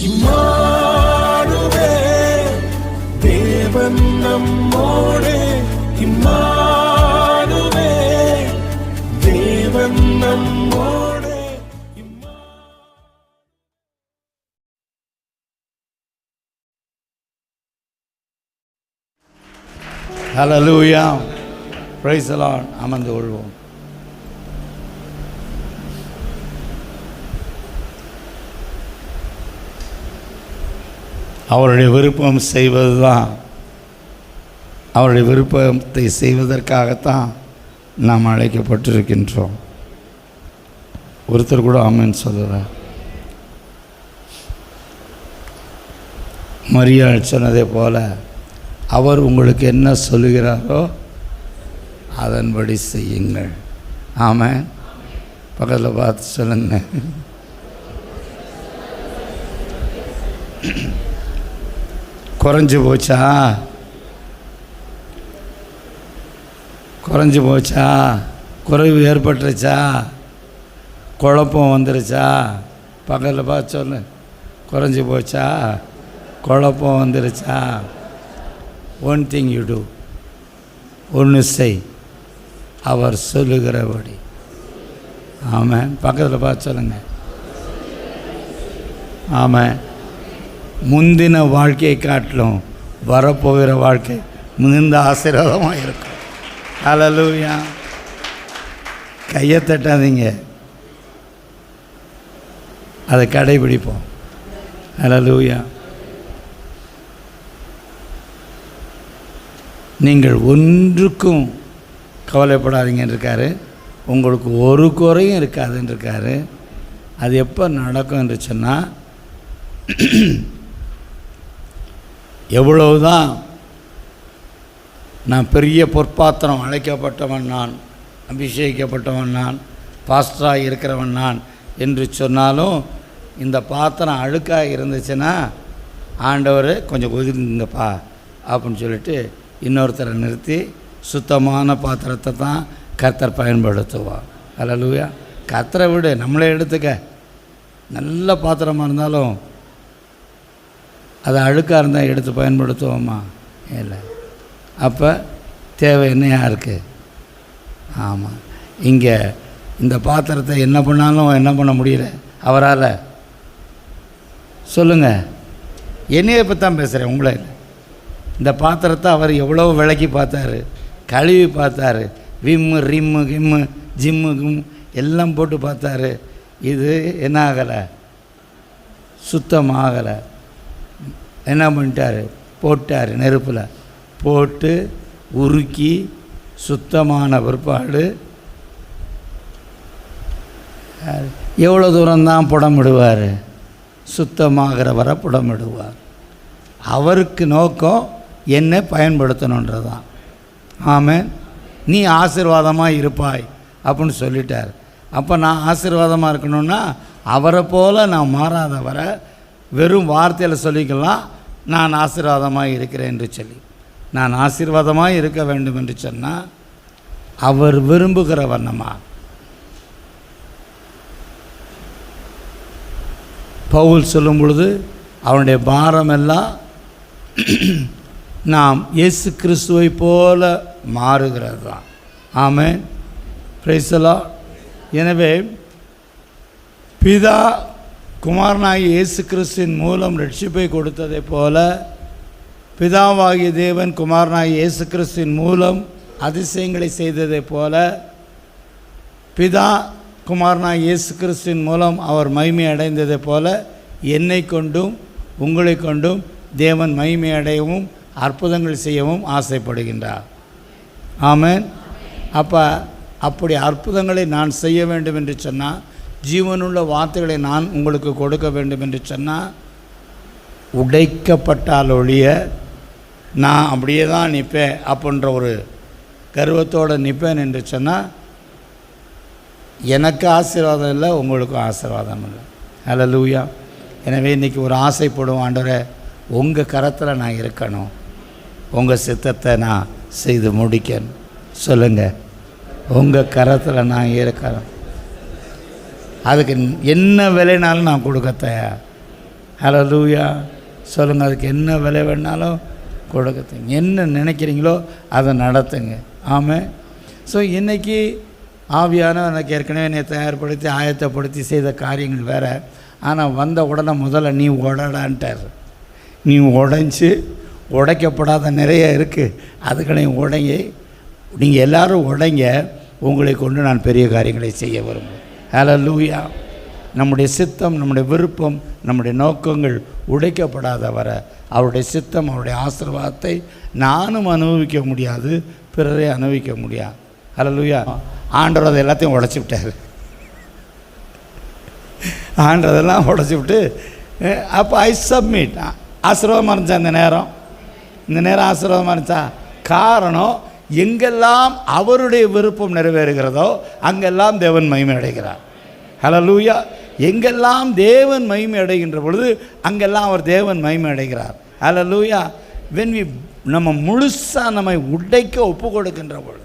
இம்மானுவே தேவன் நம்மோடே, இம்மானுவே தேவன் நம்மோடே. ஹல்லேலூயா, praise the Lord. அமர்ந்து கொள்வோம். அவருடைய விருப்பம் செய்வது தான், அவருடைய விருப்பத்தை செய்வதற்காகத்தான் நாம் அழைக்கப்பட்டிருக்கின்றோம். ஒருத்தர் கூட ஆமென் சொல்லுவார். மரியாள் சொன்னதை போல அவர் உங்களுக்கு என்ன சொல்லுகிறாரோ அதன்படி செய்யுங்கள். ஆமென். பக்கத்தில் பார்த்து சொல்லுங்க. குறைஞ்சி போச்சா? குறைஞ்சி போச்சா? குறைவு ஏற்பட்டுருச்சா? குழப்பம் வந்துருச்சா? பக்கத்தில் பார்த்து சொல்லு. குறைஞ்சி போச்சா? குழப்பம் வந்துருச்சா? ஒன் திங் யூ டூ, ஒன்று செய், அவர் சொல்லுகிறபடி. ஆமாம். பக்கத்தில் பார்த்து சொல்லுங்க. ஆமாம். முந்தின வாழ்க்கையை காட்டிலும் வரப்போகிற வாழ்க்கை மிகுந்த ஆசீர்வாதமாக இருக்கும். ஹல்லேலூயா. கையை தட்டாதீங்க, அதை கடைபிடிப்போம். ஹல்லேலூயா. நீங்கள் ஒன்றுக்கும் கவலைப்படாதீங்கன்னு இருக்காரு. உங்களுக்கு ஒரு குறையும் இருக்காதுன்னு இருக்காரு. அது எப்போ நடக்கும் என்று சொன்னால், எவ்வளவுதான் நான் பெரிய பொற்பாத்திரம், அழைக்கப்பட்டவன் நான், அபிஷேகிக்கப்பட்டவன் நான், பாஸ்டராக இருக்கிறவன் நான் என்று சொன்னாலும், இந்த பாத்திரம் அழுக்காக இருந்துச்சுன்னா ஆண்டவர் கொஞ்சம் ஒதுங்குங்கப்பா அப்படின்னு சொல்லிட்டு இன்னொருத்தரை நிறுத்தி சுத்தமான பாத்திரத்தை தான் கர்த்தர் பயன்படுத்துவார். ஹல்லேலூயா. கர்த்தரை விடு, நம்மளே எடுத்துக்க. நல்ல பாத்திரமாக இருந்தாலும் அது அழுக்காக இருந்தால் எடுத்து பயன்படுத்துவோமா? இல்லை. அப்போ தேவை என்னையா இருக்குது? ஆமாம். இங்கே இந்த பாத்திரத்தை என்ன பண்ணாலும் என்ன பண்ண முடியல அவரால். சொல்லுங்கள். என்னையை பற்றி தான் பேசுகிறேன், உங்களை இல்லை. இந்த பாத்திரத்தை அவர் எவ்வளோ விளக்கி பார்த்தாரு, கழுவி பார்த்தாரு, விம்மு ரிம்மு கிம்மு ஜிம்மு கிம்மு எல்லாம் போட்டு பார்த்தாரு. இது என்ன ஆகலை, சுத்தமாகலை. என்ன பண்ணிட்டார்? போட்டார், நெருப்பில் போட்டு உருக்கி சுத்தமான பிற்பாடு எவ்வளோ தூரம்தான் புடமிடுவார்? சுத்தமாகிறவரை புடமிடுவார். அவருக்கு நோக்கம் என்ன பயன்படுத்தணுன்றதான். ஆமென். நீ ஆசீர்வாதமாக இருப்பாய் அப்படின்னு சொல்லிட்டார். அப்போ நான் ஆசீர்வாதமாக இருக்கணும்னா அவரை போல் நான் மாறாதவரை வெறும் வார்த்தையில் சொல்லிக்கலாம், நான் ஆசீர்வாதமாக இருக்கிறேன் என்று சொல்லி. நான் ஆசீர்வாதமாக இருக்க வேண்டும் என்று சொன்னால் அவர் விரும்புகிற வண்ணமா. பவுல் சொல்லும் பொழுது அவனுடைய பாரமெல்லாம் நாம் இயேசு கிறிஸ்துவை போல மாறுகிறது தான். ஆமென். Praise the lord. எனவே பிதா குமாரனாகிய இயேசு கிறிஸ்துவின் மூலம் ரட்சிப்பை கொடுத்ததை போல, பிதாவாகிய தேவன் குமாரனாகிய இயேசு கிறிஸ்துவின் மூலம் அதிசயங்களை செய்ததை போல, பிதா குமாரனாகிய இயேசு கிறிஸ்துவின் மூலம் அவர் மகிமை அடைந்ததை போல, என்னை கொண்டும் உங்களை கொண்டும் தேவன் மகிமை அடையவும் அற்புதங்கள் செய்யவும் ஆசைப்படுகின்றார். ஆமென். அப்படி அற்புதங்களை நான் செய்ய வேண்டும் என்று சொன்னால், ஜீவனுள்ள வார்த்தைகளை நான் உங்களுக்கு கொடுக்க வேண்டும் என்று சொன்னால், உடைக்கப்பட்டால் ஒழிய நான் அப்படியே தான் நிற்பேன் அப்படின்ற ஒரு கர்வத்தோடு நிற்பேன் என்று சொன்னால், எனக்கு ஆசீர்வாதம் இல்லை, உங்களுக்கும் ஆசீர்வாதம் இல்லை. ஹல்லேலூயா. எனவே இன்றைக்கி ஒரு ஆசைப்படும், ஆண்டவரே உங்கள் கரத்தில் நான் இருக்கணும், உங்கள் சித்தத்தை நான் செய்து முடிக்கணும். சொல்லுங்கள். உங்கள் கரத்தில் நான் இருக்கிறேன், அதுக்கு என்ன விலைனாலும் நான் கொடுக்க தயார். ஹல்லேலூயா. சொல்லுங்கள், அதுக்கு என்ன விலை வேணாலும் கொடுக்குங்க. என்ன நினைக்கிறீங்களோ அதை நடத்துங்க. ஆமாம். ஸோ இன்றைக்கி ஆவியானவர் எனக்கு ஏற்கனவே என்னை தயார்படுத்தி ஆயத்தப்படுத்தி செய்த காரியங்கள் வேறு. ஆனால் வந்த உடனே முதல்ல நீ உடடான்ட்டார். நீ உடைஞ்சி உடைக்கப்படாத நிறைய இருக்குது, அதுக்களையும் உடைங்க. நீங்கள் எல்லோரும் உடைங்க, உங்களை கொண்டு நான் பெரிய காரியங்களை செய்ய விரும்புகிறேன். ஹல்லேலூயா. நம்முடைய சித்தம், நம்முடைய விருப்பம், நம்முடைய நோக்கங்கள் உடைக்கப்படாத வர அவருடைய சித்தம், அவருடைய ஆசீர்வாதத்தை நானும் அனுபவிக்க முடியாது, பிறரை அனுபவிக்க முடியாது. ஹல்லேலூயா. ஆண்டவர் அதை எல்லாத்தையும் உடைச்சி விட்டார். ஆண்டதெல்லாம் உடைச்சி விட்டு அப்போ ஐ சப்மிட். ஆசீர்வாதமாக இருந்துச்சா இந்த நேரம் ஆசீர்வாதமாக இருந்துச்சா? காரணம், எங்கெல்லாம் அவருடைய விருப்பம் நிறைவேறுகிறதோ அங்கெல்லாம் தேவன் மகிமை அடைகிறார். ஹல்லேலூயா. எங்கெல்லாம் தேவன் மகிமை அடைகின்ற பொழுது அங்கெல்லாம் அவர் தேவன் மகிமை அடைகிறார். ஹல்லேலூயா. நம்ம முழுசாக நம்மை உடைக்க ஒப்பு கொடுக்கின்ற பொழுது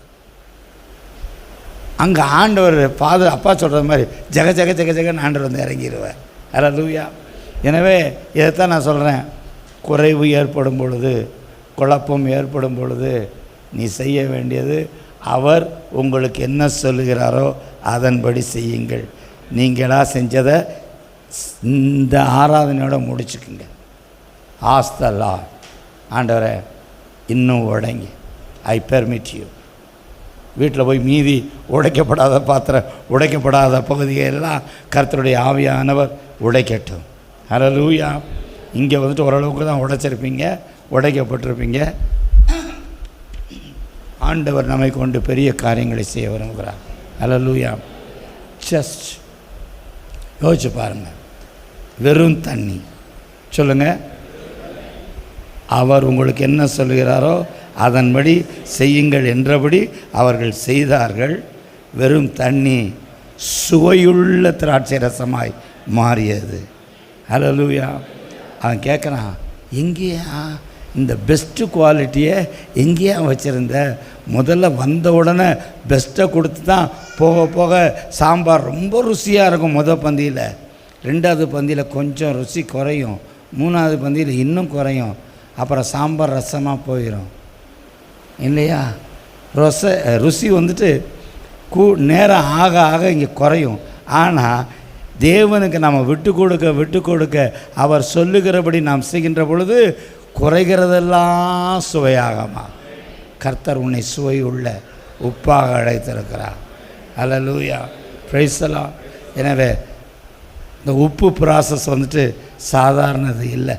அங்கே ஆண்டவர் ஃபாதர் அப்பா சொல்கிற மாதிரி ஜெக ஜெக ஜெக ஜெகன்னு ஆண்டவர் வந்து இறங்கிடுவார். ஹல்லேலூயா. எனவே இதைத்தான் நான் சொல்கிறேன், குறைவு ஏற்படும் பொழுது, குழப்பம் ஏற்படும் பொழுது நீ செய்ய வேண்டியது, அவர் உங்களுக்கு என்ன சொல்லுகிறாரோ அதன்படி செய்யுங்கள். நீங்களாக செஞ்சதை இந்த ஆராதனையோடு முடிச்சுக்குங்க. ஆஸ்தல்லா, ஆண்டவரை இன்னும் உடைங்க, ஐ பெர்மிட் யூ. வீட்டில் போய் மீதி உடைக்கப்படாத பாத்திரம், உடைக்கப்படாத பகுதியெல்லாம் கர்த்தருடைய ஆவியானவர் உடைக்கட்டும். ஹல்லேலூயா. இங்கே வந்துட்டு ஓரளவுக்கு தான் உடைச்சிருப்பீங்க, உடைக்கப்பட்டிருப்பீங்க. ஆண்டவர் நம்மை கொண்டு பெரிய காரியங்களை செய்ய விரும்புகிறார். ஹல்லேலூயா. ஜஸ்ட் யோசிச்சு பாருங்கள், வெறும் தண்ணி. சொல்லுங்கள், அவர் உங்களுக்கு என்ன சொல்லுகிறாரோ அதன்படி செய்யுங்கள் என்றபடி அவர்கள் செய்தார்கள். வெறும் தண்ணி சுவையுள்ள திராட்சை ரசமாய் மாறியது. ஹல்லேலூயா. அவன் கேட்குறான், எங்கேயா இந்த பெஸ்ட்டு குவாலிட்டியை எங்கேயா வச்சுருந்த? முதல்ல வந்த உடனே பெஸ்ட்டை கொடுத்து தான் போக போக சாம்பார் ரொம்ப ருசியாக இருக்கும். முதல் பந்தியில், ரெண்டாவது பந்தியில் கொஞ்சம் ருசி குறையும், மூணாவது பந்தியில் இன்னும் குறையும், அப்புறம் சாம்பார் ரசமாக போயிடும் இல்லையா? ருசி வந்துட்டு நேரம் ஆக ஆக இங்கே குறையும். ஆனால் தேவனுக்கு நம்ம விட்டு கொடுக்க அவர் சொல்லுகிறபடி நாம் செய்கின்ற பொழுது குறைகிறதெல்லாம் சுவையாகமா. கர்த்தர் உன்னை சுவையுள்ள உப்பாக அழைத்திருக்கிறார். ஹல்லேலூயா. Praise the lord. எனவே இந்த உப்பு ப்ராசஸ் வந்துட்டு சாதாரணது இல்லை.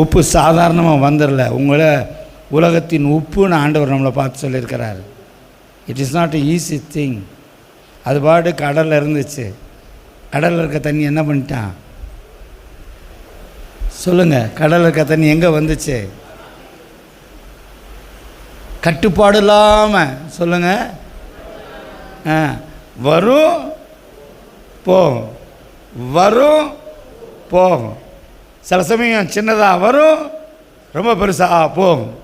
உப்பு சாதாரணமாக வந்துடல. உங்களை உலகத்தின் உப்புன்னு ஆண்டவர் நம்மளை பார்த்து சொல்லியிருக்கிறார். It is not a easy thing. அது பாட்டு கடலில் இருந்துச்சு. கடலில் இருக்க தண்ணி என்ன பண்ணிட்டான்? சொல்லுங்கள், கடலில் இருக்க தண்ணி எங்கே வந்துச்சு? கட்டுப்பாடு இல்லாமல். சொல்லுங்கள், வரும் போகும், வரும் போகும். சில சமயம் சின்னதாக வரும், ரொம்ப பெருசாக போகும்.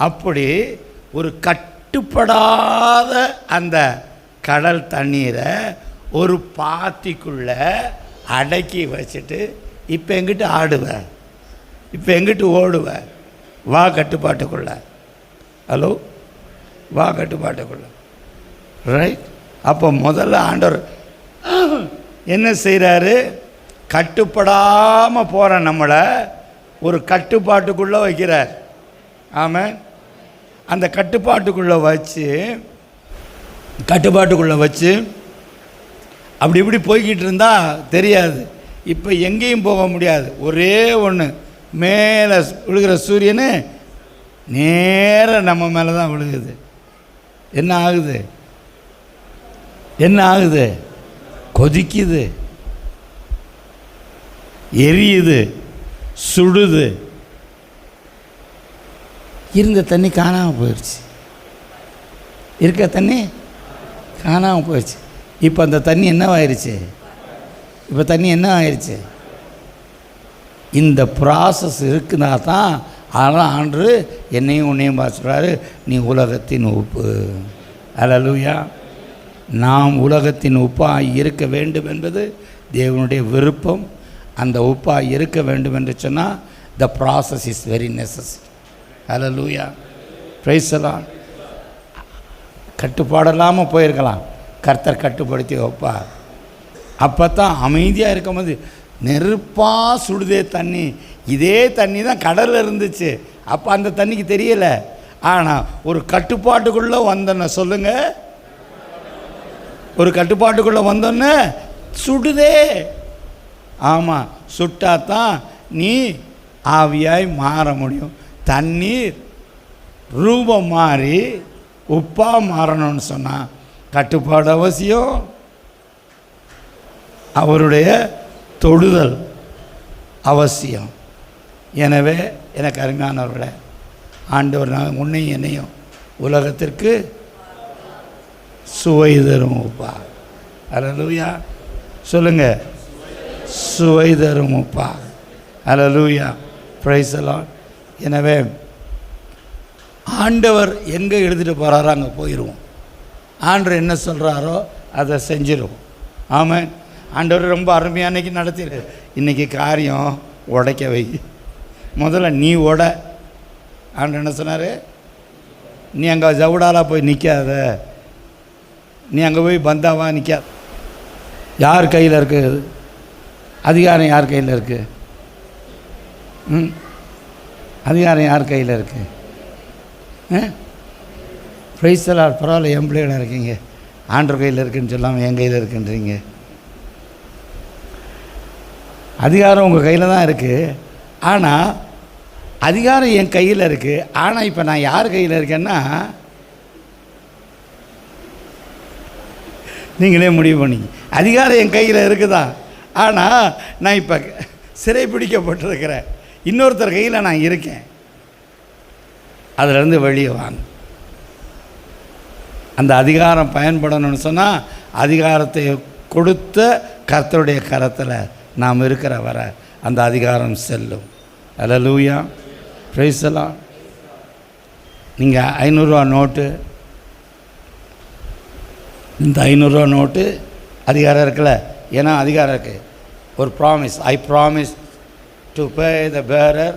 அப்படி ஒரு கட்டுப்படாத அந்த கடல் தண்ணீரை ஒரு பாத்திக்குள்ளே அடக்கி வச்சுட்டு இப்போ எங்கிட்ட ஆடுவேன், இப்போ எங்கிட்ட ஓடுவேன்? வா கட்டுப்பாட்டுக்குள்ள. ஹலோ, வா கட்டுப்பாட்டுக்குள்ள. ரைட். அப்போ முதல்ல ஆண்டவர் என்ன செய்கிறாரு? கட்டுப்படாமல் போகிற நம்மளை ஒரு கட்டுப்பாட்டுக்குள்ளே வைக்கிறார். ஆமாம். அந்த கட்டுப்பாட்டுக்குள்ளே வச்சு அப்படி இப்படி போய்கிட்டு இருந்தால் தெரியாது. இப்போ எங்கேயும் போக முடியாது. ஒரே ஒன்று, மேலே விழுகிற சூரியனு நேராக நம்ம மேலே தான் விழுகுது. என்ன ஆகுது? கொதிக்குது, எரியுது, சுடுது. இருந்த தண்ணி காணாமல் போயிடுச்சு. இருக்க தண்ணி காணாமல் போயிடுச்சு. இப்போ அந்த தண்ணி என்னவாயிருச்சு? இந்த ப்ராசஸ் இருக்குன்னா தான் ஆனால் ஆண்டு என்னையும் உன்னையும் பார்த்து சொல்கிறாரு, நீ உலகத்தின் உப்பு. ஹல்லேலூயா. நாம் உலகத்தின் உப்பாக இருக்க வேண்டும் என்பது தேவனுடைய விருப்பம் அந்த உப்பாக இருக்க வேண்டும் என்று சொன்னால் the process is very necessary. Hallelujah. Praise the Lord. கட்டுப்பாடலாமல் போயிருக்கலாம், கர்த்தர் கட்டுப்படுத்தி வைப்பார். அப்போ தான் அமைதியாக இருக்கும்போது நெருப்பாக சுடுதே தண்ணி, இதே தண்ணி தான் கடலில் இருந்துச்சு, அப்போ அந்த தண்ணிக்கு தெரியலை. ஆனால் ஒரு கட்டுப்பாட்டுக்குள்ளே வந்தோன்னு சொல்லுங்கள், ஒரு கட்டுப்பாட்டுக்குள்ளே வந்தோன்னே சுடுதே. ஆமாம், சுட்டாதான் நீ ஆவியாய் மாற முடியும். தண்ணீர் ரூபம் மாறி உப்பாக மாறணும்னு சொன்னால் கட்டுப்பாடு அவசியம், அவருடைய தொடுதல் அவசியம். எனவே எனக்கு அருமையானவர்களே, ஆண்டவர் நான் உன்னையும் என்னையும் உலகத்திற்கு சுவை தரும் உப்பா. அல்லேலூயா சொல்லுங்கள், சுவை தரும் உப்பா. அல்லேலூயா. Praise the lord. எனவே ஆண்டவர் எங்கே எழுதிட்டு போகிறாரோ அங்கே போயிடுவோம். ஆண்டவர் என்ன சொல்கிறாரோ அதை செஞ்சிடுவோம். ஆமாம், ஆண்டவர் ரொம்ப அருமையாக அன்றைக்கி நடத்திடு. இன்றைக்கி காரியம் உடைக்க வை, முதல்ல நீ உட. ஆண்டவர் என்ன சொன்னார், நீ அங்கே ஜவுடாலாக போய் நிற்காத, நீ அங்கே போய் பந்தாவா நிற்காத. யார் கையில் இருக்குது அதிகாரம்? யார் கையில் இருக்குது? அதிகாரம் யார் கையில் இருக்குது? Price the Lord. பரவாயில்ல, என் பிள்ளைகளாக இருக்கீங்க. ஆண்டவர் கையில் இருக்குன்னு சொல்லாமல் என் கையில் இருக்குன்றீங்க. அதிகாரம் உங்கள் கையில் தான் இருக்குது, ஆனால் அதிகாரம் என் கையில் இருக்குது. ஆனால் இப்போ நான் யார் கையில் இருக்கேன்னா நீங்களே முடிவு பண்ணிங்க. அதிகாரம் என் கையில் இருக்குதா, ஆனால் நான் இப்போ சிறை பிடிக்கப்பட்டிருக்கிறேன், இன்னொருத்தர் கையில் நான் இருக்கேன். அதிலேருந்து வெளியே வாங்க. அந்த அதிகாரம் பயன்படணும்னு சொன்னால் அதிகாரத்தை கொடுத்த கர்த்தருடைய கரத்தில் நாம் இருக்கிற வர அந்த அதிகாரம் செல்லும். அல்லேலூயா. Praise the lord. நீங்கள் 500 ரூபா நோட்டு, இந்த 500 ரூபா நோட்டு அதிகாரம் இருக்குல்ல, ஏன்னா அதிகாரம் இருக்குது. ஒரு promise, I promise to pay the bearer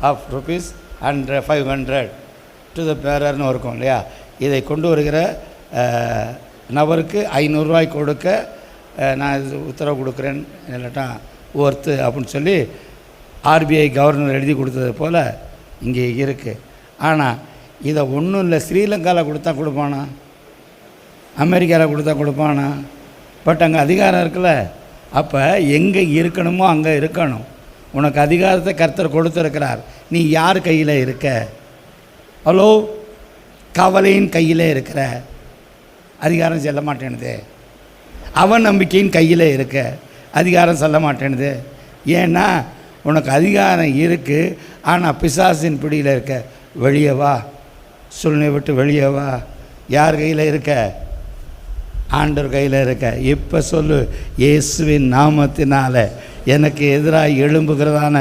of rupees 500 to the பேரர்னு இருக்கும் இல்லையா. இதை கொண்டு வருகிற நபருக்கு 500 ரூபாய் கொடுக்க நான் இது உத்தரவு கொடுக்குறேன், இல்லாட்டா ஒர்த்து அப்படின்னு சொல்லி ஆர்பிஐ கவர்னர் எழுதி கொடுத்தது போல் இங்கே இருக்குது. ஆனால் இதை ஒன்றும் இல்லை, ஸ்ரீலங்காவில் கொடுத்தா கொடுப்பானா, அமெரிக்காவில் கொடுத்தா கொடுப்பானா? பட் அங்கே அதிகாரம் இருக்குல்ல. அப்போ எங்கே இருக்கணுமோ அங்கே இருக்கணும். உனக்கு அதிகாரத்தை கர்த்தர் கொடுத்துருக்கிறார். நீ யார் கையில் இருக்க? ஹலோ, கவலையின் கையில் இருக்கிற, அதிகாரம் செல்ல மாட்டேனுது. அவன் நம்பிக்கையின் கையில் இருக்க, அதிகாரம் செல்ல மாட்டேனுது. ஏன்னா உனக்கு அதிகாரம் இருக்குது, ஆனால் பிசாசின் பிடியில் இருக்க. வெளியே வா, சூழ்நிலை விட்டு வெளியே வா. யார் கையில் இருக்க? ஆண்டவர் கையில் இருக்க. இப்போ சொல்லு, இயேசுவின் நாமத்தினால எனக்கு எதிராக எழும்புகிறதான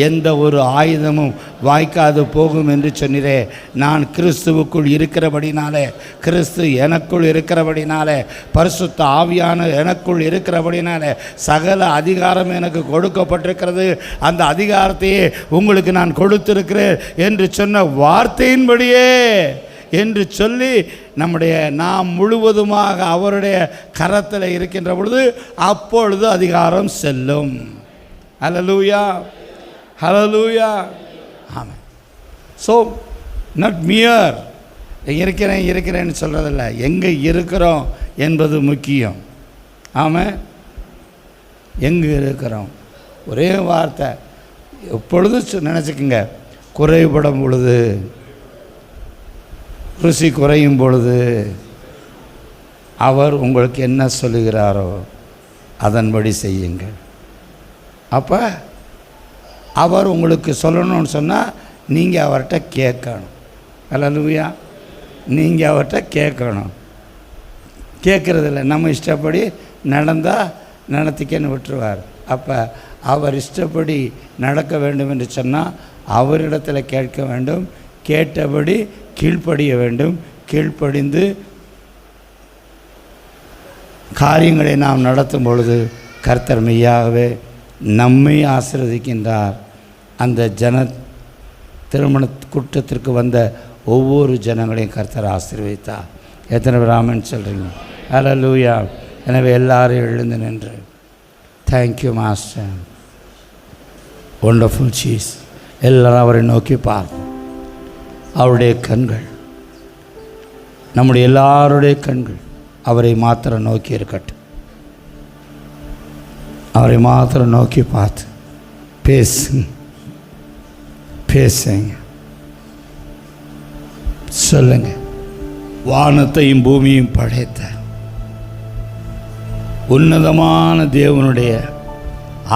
எந்த ஒரு ஆயுதமும் வாய்க்காது போகும் என்று சொன்னீரே. நான் கிறிஸ்துவுக்குள் இருக்கிறபடினாலே, கிறிஸ்து எனக்குள் இருக்கிறபடினாலே, பரிசுத்த ஆவியான எனக்குள் இருக்கிறபடினாலே சகல அதிகாரம் எனக்கு கொடுக்கப்பட்டிருக்கிறது. அந்த அதிகாரத்தையே உங்களுக்கு நான் கொடுத்திருக்கிறேன் என்று சொன்ன வார்த்தையின்படியே என்று சொல்லி நாம் முழுவதுமாக அவருடைய கரத்தில் இருக்கின்ற பொழுது அப்பொழுது அதிகாரம் செல்லும். ஹல்லேலூயா, ஹல்லேலூயா. ஆமாம். ஸோ நாட் மியர் இருக்கிறேன்னு சொல்கிறதில்ல, எங்கே இருக்கிறோம் என்பது முக்கியம். ஆமாம், எங்கே இருக்கிறோம்? ஒரே வார்த்தை எப்பொழுதும் நினச்சிக்கோங்க, குறைபடும் பொழுது, ருசி குறையும் பொழுது அவர் உங்களுக்கு என்ன சொல்லுகிறாரோ அதன்படி செய்யுங்கள். அப்போ அவர் உங்களுக்கு சொல்லணும்னு சொன்னால் நீங்கள் அவர்கிட்ட கேட்கணும். அல்லேலூயா. நீங்கள் அவர்கிட்ட கேட்கணும். கேட்குறதில்ல, நம்ம இஷ்டப்படி நடந்தால் நடத்திக்கன்னு விட்டுருவார். அப்போ அவர் இஷ்டப்படி நடக்க வேண்டும் என்று சொன்னால் அவரிடத்தில் கேட்க வேண்டும், கேட்டபடி கீழ்ப்படிய வேண்டும். கீழ்ப்படிந்து காரியங்களை நாம் நடத்தும் பொழுது கர்த்தர் மெய்யாகவே நம்மை ஆசீர்வதிக்கின்றார். அந்த திருமண கூட்டத்திற்கு வந்த ஒவ்வொரு ஜனங்களையும் கர்த்தர் ஆசீர்வதித்தார். எத்தனை பேர் ஆமென் சொல்கிறீங்க? ஹல்லேலூயா. எனவே எல்லாரும் எழுந்து நின்று தேங்க்யூ மாஸ்டர், ஒண்டர்ஃபுல் சீஸ். எல்லாரும் அவரை நோக்கி பார்ப்போம். அவருடைய கண்கள், நம்முடைய எல்லாருடைய கண்கள் அவரை மாத்திரம் நோக்கி இருக்கட்டும். அவரை மாத்திரம் நோக்கி பார்த்து பேசுங்க, சொல்லுங்க. வானத்தையும் பூமியும் படைத்த உன்னதமான தேவனுடைய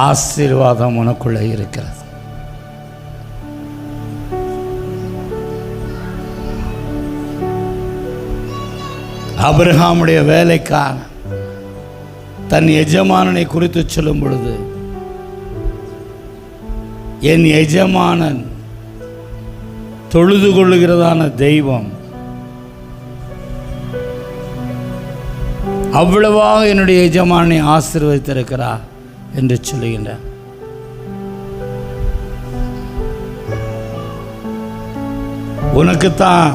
ஆசீர்வாதம் உனக்குள்ளே இருக்கிறது. ஆபிரகாமுடைய வேலைக்காரன் தன் எஜமானனை குறித்து சொல்லும் பொழுது, என் எஜமானன் தொழுது கொள்ளுகிறதான தெய்வம் அவ்வளவாக என்னுடைய எஜமானை ஆசீர்வதித்திருக்கிறார் என்று சொல்லுகின்றார். உனக்குத்தான்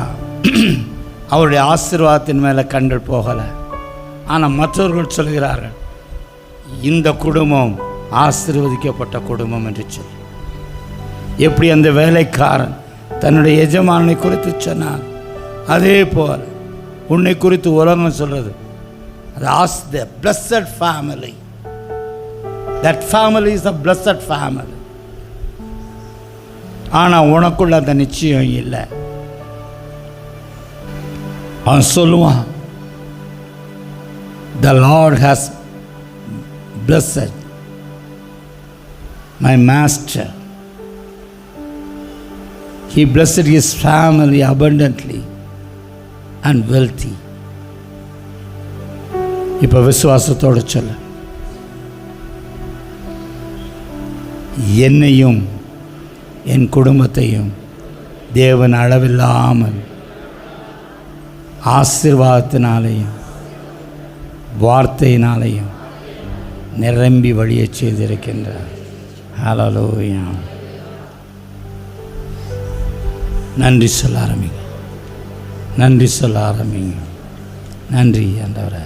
அவருடைய ஆசீர்வாதத்தின் மேலே கண்கள் போகலை. ஆனால் மற்றவர்கள் சொல்கிறார்கள், இந்த குடும்பம் ஆசீர்வதிக்கப்பட்ட குடும்பம் என்று சொல்லி. எப்படி அந்த வேலைக்காரன் தன்னுடைய எஜமானை குறித்து சொன்னான், அதே போல் உன்னை குறித்து உலகம் சொல்றது, the blessed family. That family is a blessed family. ஆனால் உனக்குள்ள அந்த நிச்சயம் இல்லை. அவன் சொல்லுவான், the Lord has blessed my master. He blessed his family abundantly and wealthy. இப்போ விசுவாசத்தோடு சொல்ல, என்னையும் என் குடும்பத்தையும் தேவன் அளவில்லாமல் ஆசீர்வாதத்தினாலேயும் வார்த்தையினாலேயும் நிரம்பி வழிய செய்திருக்கின்றார். ஹல்லேலூயா. நன்றி சொல்ல ஆரம்பிங்க, நன்றி சொல்ல ஆரம்பிங்க. நன்றி ஆண்டவரே.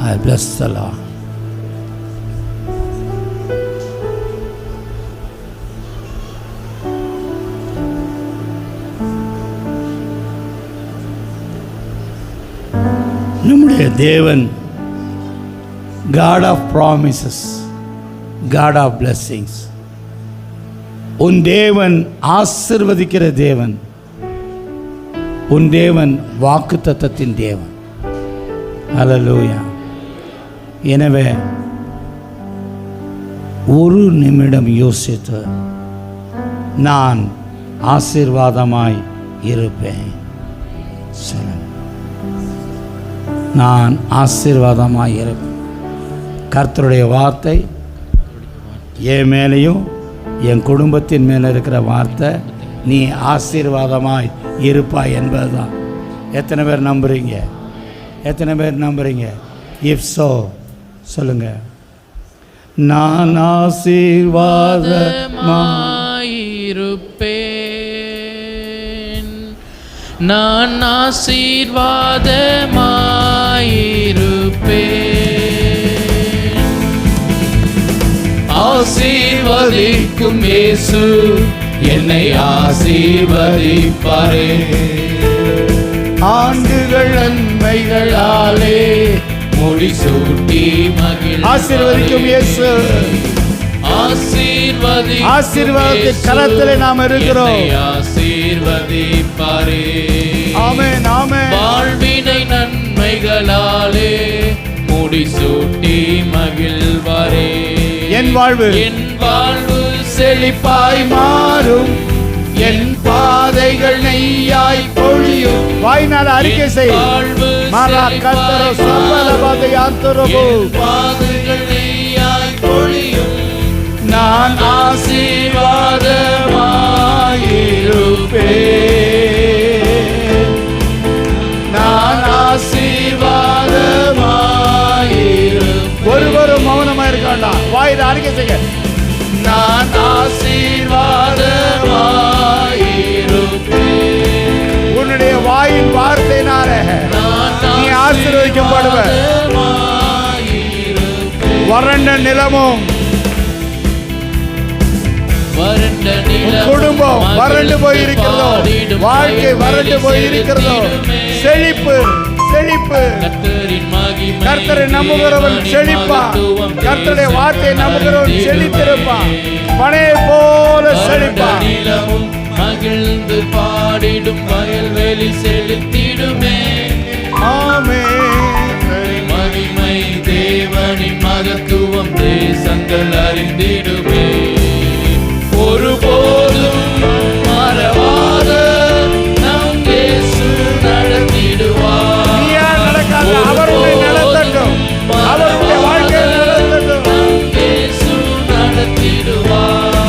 I bless the Lord. நம்முடைய தேவன் God of promises, God of blessings. உன் தேவன் ஆசீர்வதிக்கிற தேவன், உன் தேவன் வாக்குத்தத்தத்தின் தேவன். ஹல்லேலூயா. எனவே ஒரு நிமிடம் யோசித்து, நான் ஆசீர்வாதமாய் இருப்பேன். நான் ஆசீர்வாதமாய் இருப்பேன். கர்த்தருடைய வார்த்தை என் மேலேயும் என் குடும்பத்தின் மேலே இருக்கிற வார்த்தை, நீ ஆசீர்வாதமாய் இருப்பாய் என்பதுதான். எத்தனை பேர் நம்புறீங்க? எத்தனை பேர் நம்புறீங்க? இஃப் சோ சொல்லுங்க. நான் ஆசீர்வாதமாயிருப்பேன், நான் ஆசீர்வாதமாயிருப்பேன். ஆசீர்வதிக்கும் இயேசு என்னை ஆசீர்வதிப்பாரே. ஆண்டுகள் நன்மைகளாலே முடிசூட்டி மகிழ். ஆசீர்வதிக்கும் இயேசு, ஆசீர்வாதத்தின் கரத்திலே நாம் இருக்கிறோம். ஆசீர்வதிப்பாரே. ஆமென், ஆமென். வாழ்வினை நன்மைகளாலே முடிசூட்டி மகிழ்வாரே. என் வாழ்வு செழிப்பாய் மாறும், என் பாதைகள் நெய்யாய் பொழியும். வாய்நாள் அறிக்கை செய். மாலா கத்தரோ சம்பலபாதை ஆந்தரபோ. பாதைகள் நெய்யாய் பொழியும், நான் ஆசீர்வாதமாயிருப்பேன், நான் ஆசீர்வாதமாயிருப்பேன். ஒருவரும் மௌனமா இருக்காண்டா. பேசுங்க. நான் ஆசீர்வாதமாயிருப்பேன். உன்னுடைய வாயின் வார்த்தையினால நீ ஆசீர்வதிக்கப்படுவ. வறண்ட நிலமும் குடும்பம் வறண்டு போயிருக்கிறதோ, வாழ்க்கை வறண்டு போயிருக்கிறதோ, செழிப்பு செழிப்பு. கர்த்தரை நம்புகிறவன் செழிப்பான். கர்த்தருடைய வார்த்தையை நம்புகிறவன் செழித்திருப்பான். பனையை போல செழிப்பான். மகிழ்ந்து பாடிடும் வயல்வெளி செலுத்திடுமே. ஆமென். மகிமை தேவனின் மகத்துவம் தேசங்கள் அறிந்திடுமே. ஒருபோதும் மறவாத நம் இயேசு நடத்திடுவார். நீயா நடக்காத, அவருடைய நடத்தட்டும், அவருடைய வாழ்க்கையை நடத்தட்டும். நம் இயேசு நடத்திடுவார்.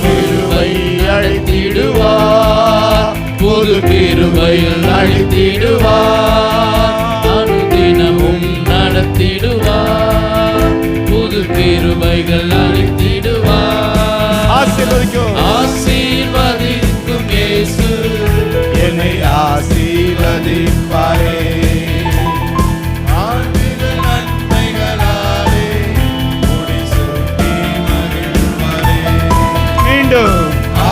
கிருபை அழைத்திடுவார். புது கிருபையில் அழைத்திடுவார். அனுதினமும் நடத்திடுவார். புது கிருபைகள் அழைத்திடுவார். ஆசீர்வதிக்கும் இயேசு என்னை ஆசீர்வதிப்பாரே. ஆண்டுகள் நன்மைகளாலே முடிசூட்டி மகிழ்வாரே. மீண்டும்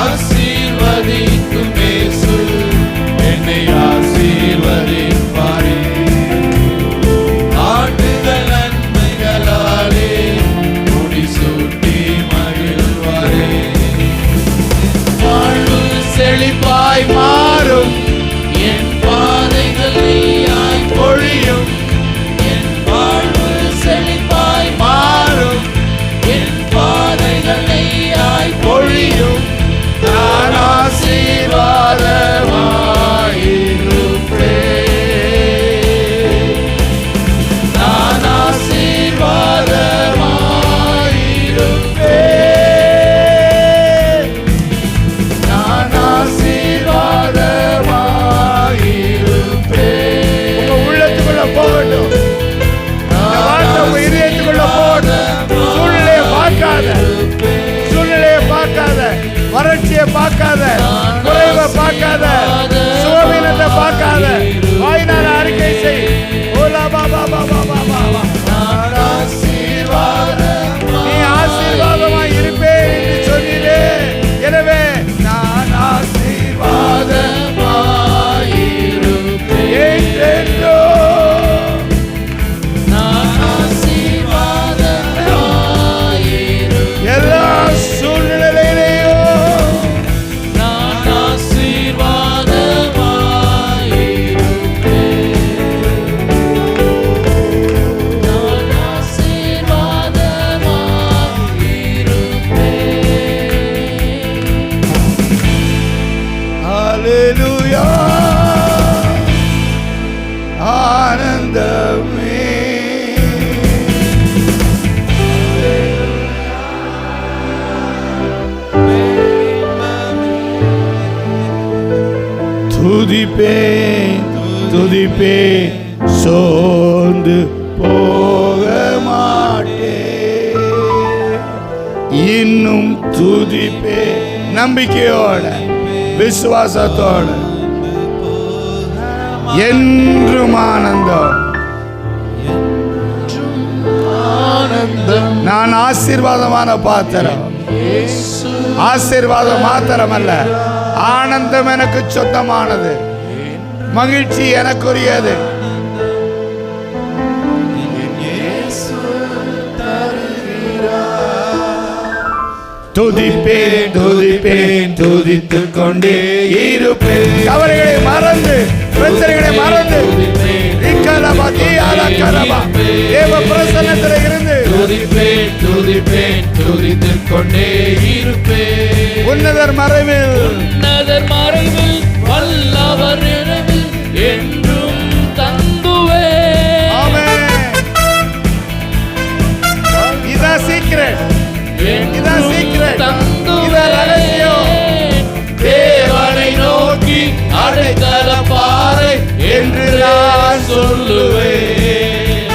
ஆசீர்வதிக்கும் இயேசு என்னை ஆசீர்வதிப்பாரே. ஆண்டுகள் நன்மைகளாலே முடிசூட்டி மகிழ்வாரே. வாழ்வு செழிப்பாய் மாறும். என் பாதைகள் நீயாய் பொழியும். என் வாழ்வு செழிப்பாய் மாறும். என் பாதைகள் நீயாய் பொழியும். நான் ஆசீர்வாதமாயிருப்பேன். நான் ஆசீர்வாதமாயிருப்பேன். நான் ஆசீர்வாதமாயிருப்பேன். உங்க உள்ளத்துக்குள்ள போகட்டும். இந்த வார்த்தை உங்க இதயத்துக்குள்ள போகட்டும். சூழ்நிலையை பார்க்காத, சூழ்நிலையை பார்க்காத, வறட்சியை பார்க்காத, குறைவை பார்க்காத, சுகவீனத்தை பார்க்காத. வாயினால அறிக்கை செய். ஓலா பாபா பாபா பாபா. நீ ஆசீர்வாதமாய் இருப்பேன் என்று சொன்னீரே. எனவே நான் ஆசீர்வாதமாயிருப்பேன் என்றென்றோ. எல்லா சூழ்நிலையிலேயும் ஹல்லேலூயா. ஆனந்தமே. துதிப்பேன் துதிப்பேன் சோர்ந்து போக மாட்டேன். இன்னும் துதிப்பேன் நம்பிக்கையோட, விசுவாசத்தோட. என்றும் ஆனந்தம். நான் ஆசீர்வாதமான பாத்திரம். ஆசீர்வாதம் மாத்திரமல்ல, ஆனந்தம் எனக்கு சொந்தமானது. மகிழ்ச்சி எனக்குரியது. துதிப்பேன் துதிப்பேன் துதித்துக் கொண்டே இருப்பேன். கவலைகளை மறந்து, பிரச்சனைகளை மறந்து, தேவ பிரசன்னத்தில் இருந்து துதிப்பேன் துதிப்பேன் துதித்துக் கொண்டே இருப்பேன். உன்னதர் மறைவில் வல்லவர் நினைவில் என்றும் தங்குவே. இதான் சீக்ரெட், இதான் சீக்ரெட், இதான் ரகசியம். தேவனை நோக்கி அடைக்கல பாறை என்று நான் சொல்லுவேன்.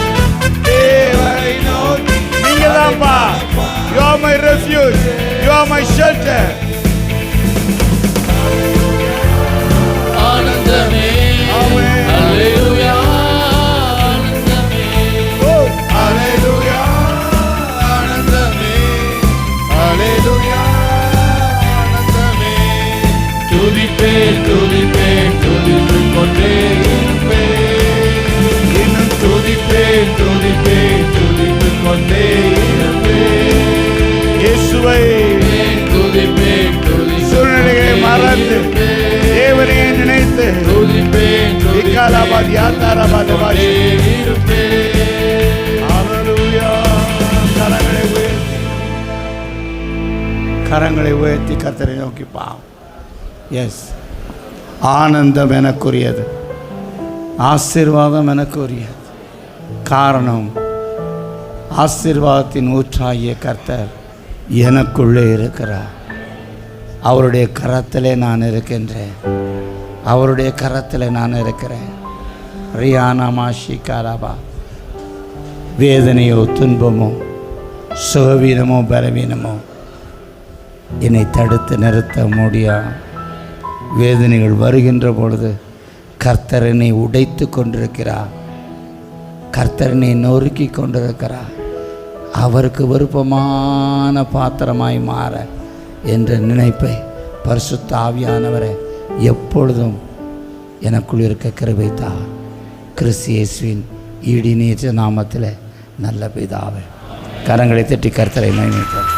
தேவனை நோக்கி. நீங்க தான்ப்பா are my shelter. ஆனந்தமே Amen. அல்லேலூயா ஆனந்தமே Oh, Hallelujah, ஆனந்தமே. Hallelujah, ஆனந்தமே. துதிப்பேன் துதிப்பேன் துதித்துக் கொண்டே இருப்பேன் இன்னும் துதிப்பேன், துதிப்பேன், துதித்துக் கொண்டே இருப்பேன். இயேசுவை துதிப்பேன் துதித்துக் சூழ்நிலையை மறந்து தேவனையே நினைத்து துதிப்பேன் இக்காலாபாத் யாத்தாராபாத் வாசி. Hallelujah. கரங்களை உயர்த்தி கர்த்தரை நோக்கி பாவம். எஸ், ஆனந்தம் எனக்குரியது, ஆசீர்வாதம் எனக்குரியது. காரணம், ஆசீர்வாதத்தின் ஊற்றாகிய கர்த்தர் எனக்குள்ளே இருக்கிறார். அவருடைய கரத்திலே நான் இருக்கின்றேன். அவருடைய கரத்தில் நான் இருக்கிறேன். ரியானா மாஷி காராபா. வேதனையோ துன்பமோ சுகவீனமோ பலவீனமோ என்னை தடுத்து நிறுத்த முடியாது. வேதனைகள் வருகின்ற பொழுது கர்த்தர் என்னை உடைத்து கொண்டிருக்கிறார். கர்த்தர் என்னை நொறுக்கி கொண்டிருக்கிறார். அவருக்கு விருப்பமான பாத்திரமாய் மாற என்ற நினைப்பை பரிசுத்த ஆவியானவரை எப்பொழுதும் எனக்குள் இருக்க கிருபை தார். கிறிஸ்து இயேசுவின் ஈடினேற்ற நாமத்தில் நல்ல பிதாவே. கரங்களை தட்டி கர்த்தரை மகிமைப்படுத்தும்.